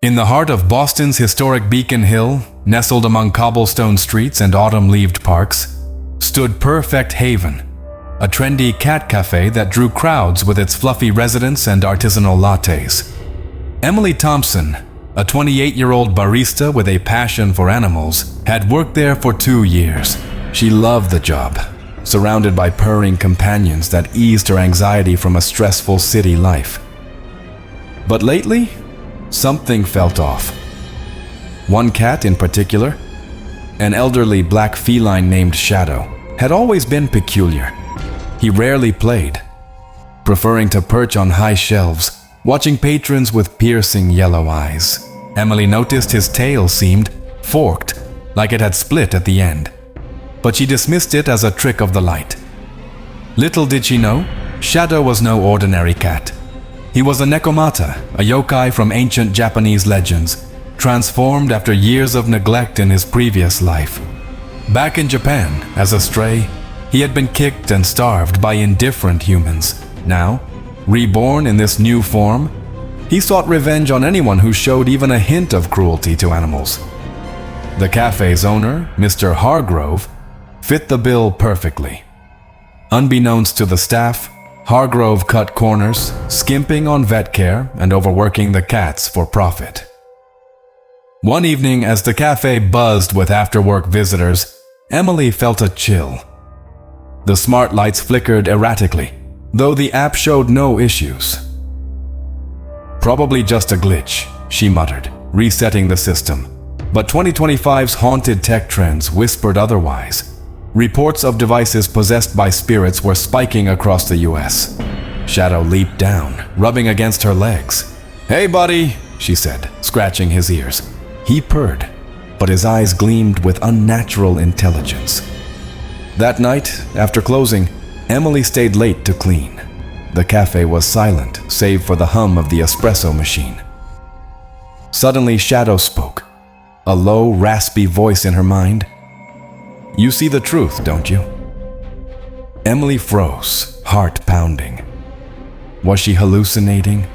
In the heart of Boston's historic Beacon Hill, nestled among cobblestone streets and autumn-leaved parks, stood Perfect Haven, a trendy cat-café that drew crowds with its fluffy residents and artisanal lattes. Emily Thompson, a 28-year-old barista with a passion for animals, had worked there for 2 years. She loved the job, surrounded by purring companions that eased her anxiety from a stressful city life. But lately, something felt off. One cat in particular, an elderly black feline named Shadow, had always been peculiar. He rarely played, preferring to perch on high shelves, watching patrons with piercing yellow eyes. Emily noticed his tail seemed forked, like it had split at the end, but she dismissed it as a trick of the light. Little did she know, Shadow was no ordinary cat. He was a Nekomata, a yokai from ancient Japanese legends, transformed after years of neglect in his previous life. Back in Japan, as a stray, he had been kicked and starved by indifferent humans. Now, reborn in this new form, he sought revenge on anyone who showed even a hint of cruelty to animals. The cafe's owner, Mr. Hargrove, fit the bill perfectly. Unbeknownst to the staff, Hargrove cut corners, skimping on vet care and overworking the cats for profit. One evening, as the cafe buzzed with after-work visitors, Emily felt a chill. The smart lights flickered erratically, though the app showed no issues. Probably just a glitch, she muttered, resetting the system. But 2025's haunted tech trends whispered otherwise. Reports of devices possessed by spirits were spiking across the US. Shadow leaped down, rubbing against her legs. "Hey, buddy," she said, scratching his ears. He purred, but his eyes gleamed with unnatural intelligence. That night, after closing, Emily stayed late to clean. The cafe was silent, save for the hum of the espresso machine. Suddenly, Shadow spoke, a low, raspy voice in her mind. "You see the truth, don't you?" Emily froze, heart pounding. Was she hallucinating?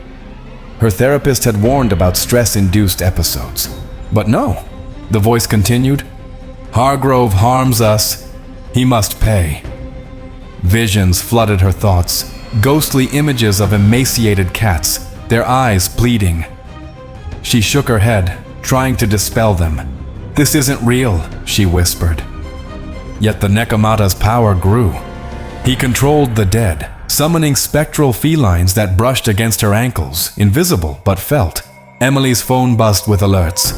Her therapist had warned about stress-induced episodes. But no, the voice continued. "Hargrove harms us. He must pay." Visions flooded her thoughts, ghostly images of emaciated cats, their eyes pleading. She shook her head, trying to dispel them. "This isn't real," she whispered. Yet the Nekomata's power grew. He controlled the dead, summoning spectral felines that brushed against her ankles, invisible but felt. Emily's phone buzzed with alerts.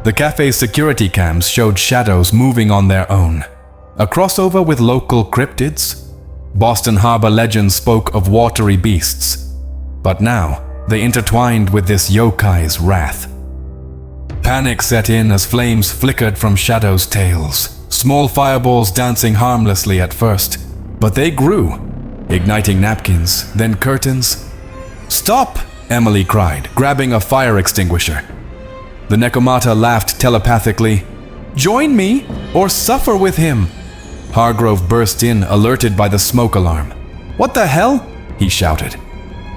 The cafe's security cams showed shadows moving on their own. A crossover with local cryptids? Boston Harbor legends spoke of watery beasts, but now they intertwined with this yokai's wrath. Panic set in as flames flickered from Shadow's tails, small fireballs dancing harmlessly at first, but they grew, igniting napkins, then curtains. "Stop!" Emily cried, grabbing a fire extinguisher. The Nekomata laughed telepathically. "Join me, or suffer with him!" Hargrove burst in, alerted by the smoke alarm. "What the hell?" he shouted.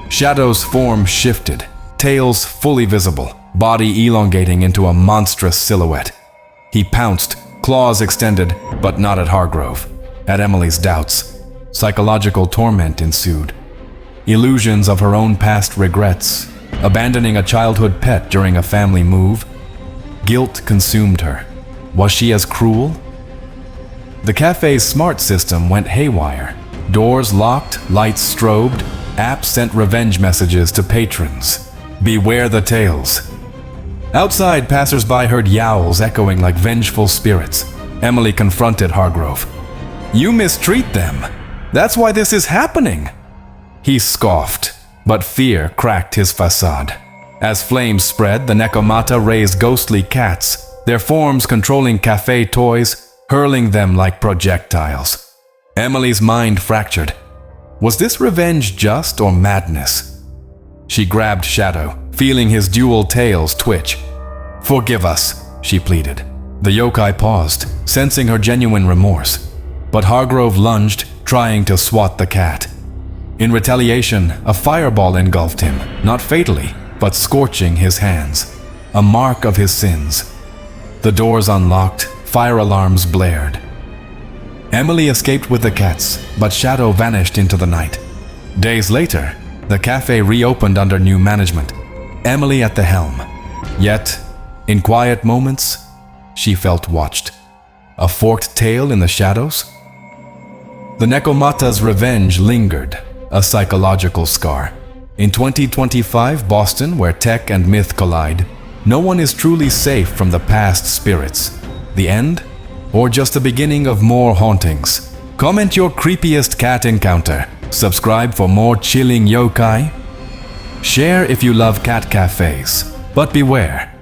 Shadow's form shifted, tails fully visible, body elongating into a monstrous silhouette. He pounced, claws extended, but not at Hargrove, at Emily's doubts. Psychological torment ensued. Illusions of her own past regrets, abandoning a childhood pet during a family move. Guilt consumed her. Was she as cruel? The cafe's smart system went haywire. Doors locked, lights strobed, apps sent revenge messages to patrons. Beware the tales. Outside, passers-by heard yowls echoing like vengeful spirits. Emily confronted Hargrove. "You mistreat them. That's why this is happening." He scoffed, but fear cracked his facade. As flames spread, the Nekomata raised ghostly cats, their forms controlling cafe toys, hurling them like projectiles. Emily's mind fractured. Was this revenge just or madness? She grabbed Shadow, feeling his dual tails twitch. "Forgive us," she pleaded. The yokai paused, sensing her genuine remorse. But Hargrove lunged, trying to swat the cat. In retaliation, a fireball engulfed him, not fatally, but scorching his hands. a mark of his sins. The doors unlocked, fire alarms blared. Emily escaped with the cats, but Shadow vanished into the night. Days later, the cafe reopened under new management, Emily at the helm. Yet, in quiet moments, she felt watched. A forked tail in the shadows? The Nekomata's revenge lingered, a psychological scar. In 2025 Boston, where tech and myth collide, no one is truly safe from the past spirits. The end? Or just the beginning of more hauntings? Comment your creepiest cat encounter. Subscribe for more chilling yokai. Share if you love cat cafes. But beware,